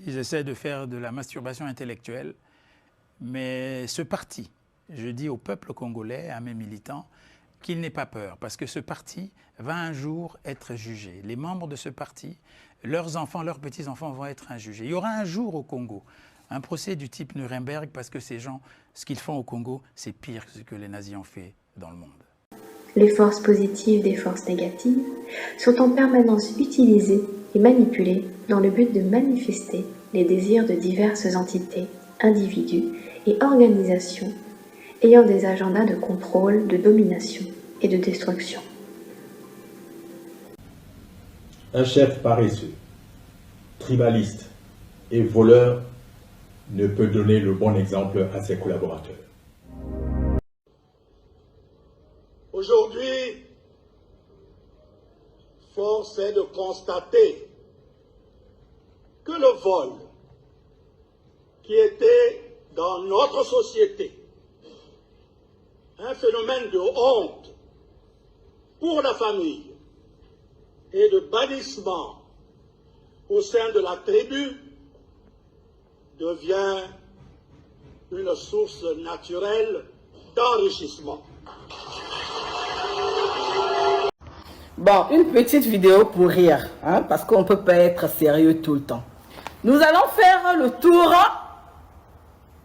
Ils essaient de faire de la masturbation intellectuelle, mais ce parti, je dis au peuple congolais, à mes militants, qu'il n'ait pas peur, parce que ce parti va un jour être jugé. Les membres de ce parti, leurs enfants, leurs petits-enfants vont être injugés. Il y aura un jour au Congo un procès du type Nuremberg, parce que ces gens, ce qu'ils font au Congo, c'est pire que ce que les nazis ont fait dans le monde. Les forces positives des forces négatives sont en permanence utilisées et manipulées dans le but de manifester les désirs de diverses entités, individus et organisations ayant des agendas de contrôle, de domination et de destruction. Un chef paresseux, tribaliste et voleur ne peut donner le bon exemple à ses collaborateurs. Aujourd'hui, force est de constater que le vol, qui était dans notre société un phénomène de honte pour la famille et de bannissement au sein de la tribu, devient une source naturelle d'enrichissement. Bon, une petite vidéo pour rire, hein, parce qu'on ne peut pas être sérieux tout le temps. Nous allons faire le tour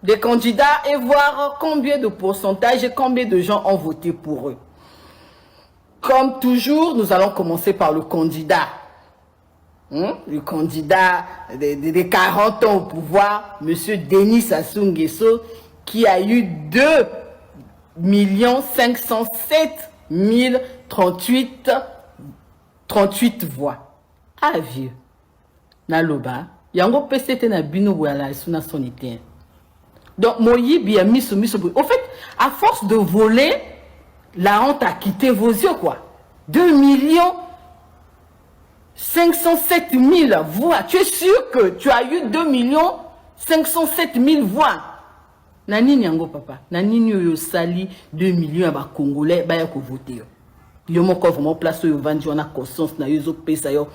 des candidats et voir combien de pourcentage et combien de gens ont voté pour eux. Comme toujours, nous allons commencer par le candidat. Le candidat des 40 ans au pouvoir, M. Denis Sassou Nguesso, qui a eu 2 507 038 voix. Ah, vieux. Naloba, yango PCT na bino wala suna sonité. Donc, Moyibi a mis au fait, à force de voler, la honte a quitté vos yeux, quoi. 2 507 000 voix. Tu es sûr que tu as eu 2 507 000 voix? Nani nyango papa? Nani nyo sali 2 millions à Congolais, ba yako voter. Yo moko vraiment place yo vandi on a conscience na yo zo pesa yo.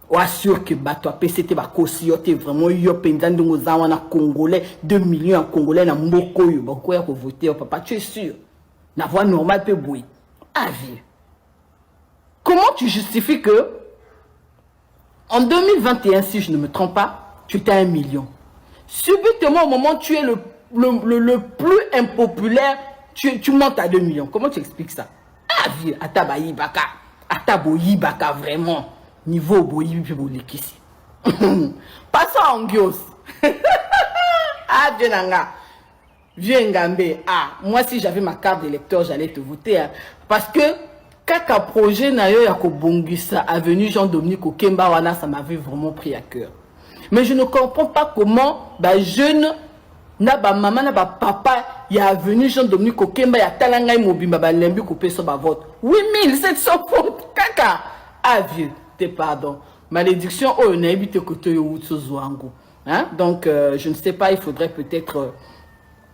Ou assure que bah toi PCT ba kosiote vraiment yo pendant ngo za wana Congolais 2 millions à Congolais na mboko yo ba ko yako voter papa, tu es sûr? La voix normale peut bouillir. Avis. Comment tu justifies que en 2021, si je ne me trompe pas, tu étais à 1 million. Subitement, au moment où tu es le plus impopulaire, tu montes à 2 millions. Comment tu expliques ça? Avis. Atabayi baka. Ataboyi baka vraiment. Niveau boyi pibolikisi. Passons en Gios. Ah, Dieu nanga. Viens Ngambé, moi si j'avais ma carte d'électeur, j'allais te voter. Hein, parce que, kaka projet na yo ya kobongisa avenue Jean-Dominique Okemba wana, ça m'avait vraiment pris à cœur. Mais je ne comprends pas comment, jeune, na ba maman, na ba papa, ya avenue Jean-Dominique Okemba, ya talanga mobimba, lembi coupé sur ba vote. 8700 votes, kaka. Ah vieux, t'es pardon. Malédiction, oh, on a évité que tu aies. Donc, je ne sais pas, il faudrait peut-être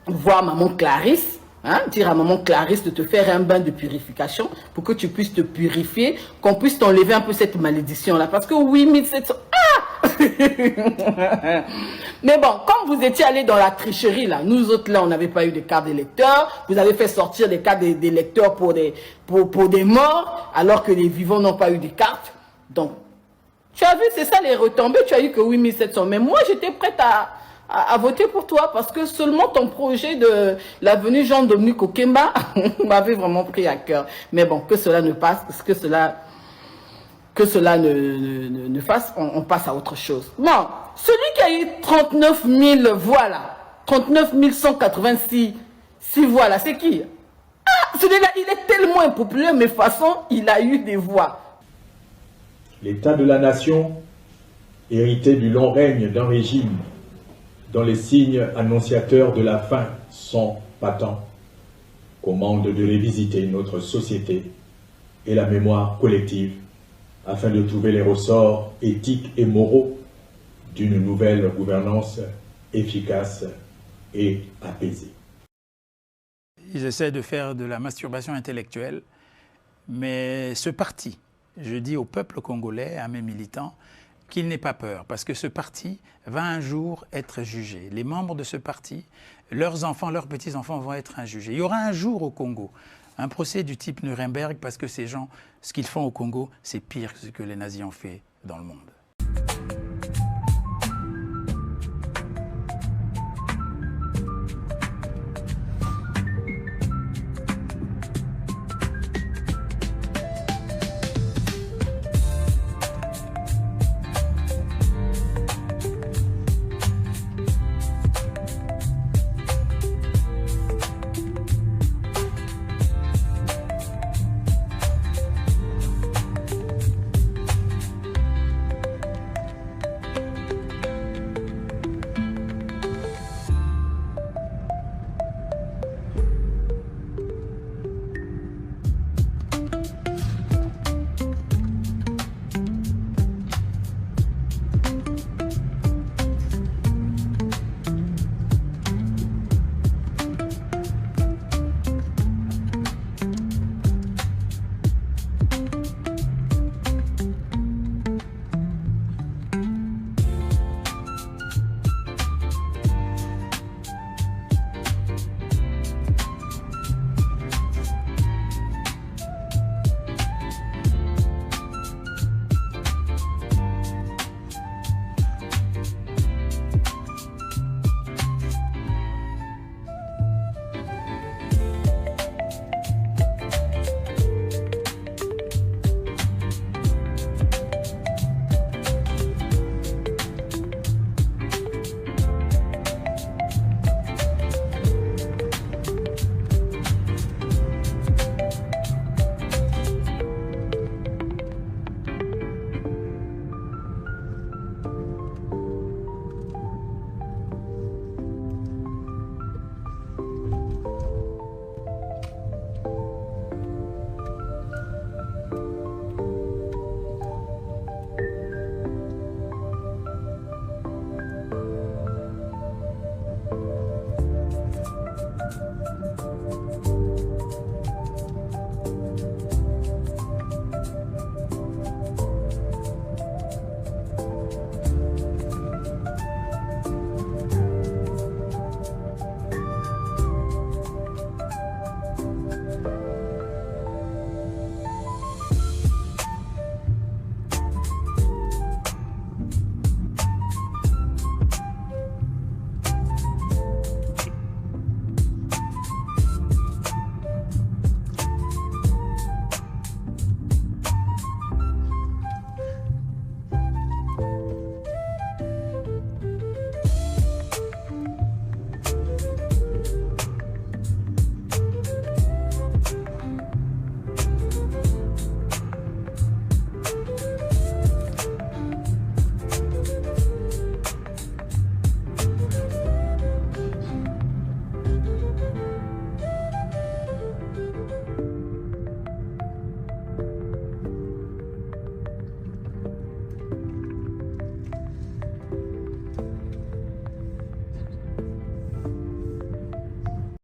voir maman Clarisse, dire à maman Clarisse de te faire un bain de purification pour que tu puisses te purifier, qu'on puisse t'enlever un peu cette malédiction-là. Parce que 8700... Mais bon, comme vous étiez allés dans la tricherie, là, nous autres, là, on n'avait pas eu de carte d'électeur. Vous avez fait sortir des cartes d'électeurs pour des morts, alors que les vivants n'ont pas eu de cartes. Donc, tu as vu, c'est ça les retombées, tu as eu que 8700. Mais moi, j'étais prête à voter pour toi parce que seulement ton projet de l'avenue Jean-Dominique Okemba m'avait vraiment pris à cœur. Mais bon, que cela ne passe, que cela ne fasse, on passe à autre chose. Bon, celui qui a eu 39 000 voix là, 39 186 voix là, c'est qui? Ah, celui-là, il est tellement impopulaire, mais de toute façon, il a eu des voix. L'état de la nation, hérité du long règne d'un régime dont les signes annonciateurs de la fin sont patents, commande de révisiter notre société et la mémoire collective afin de trouver les ressorts éthiques et moraux d'une nouvelle gouvernance efficace et apaisée. Ils essaient de faire de la masturbation intellectuelle, mais ce parti, je dis au peuple congolais, à mes militants, qu'il n'ait pas peur, parce que ce parti va un jour être jugé. Les membres de ce parti, leurs enfants, leurs petits-enfants vont être jugés. Il y aura un jour au Congo un procès du type Nuremberg, parce que ces gens, ce qu'ils font au Congo, c'est pire que ce que les nazis ont fait dans le monde.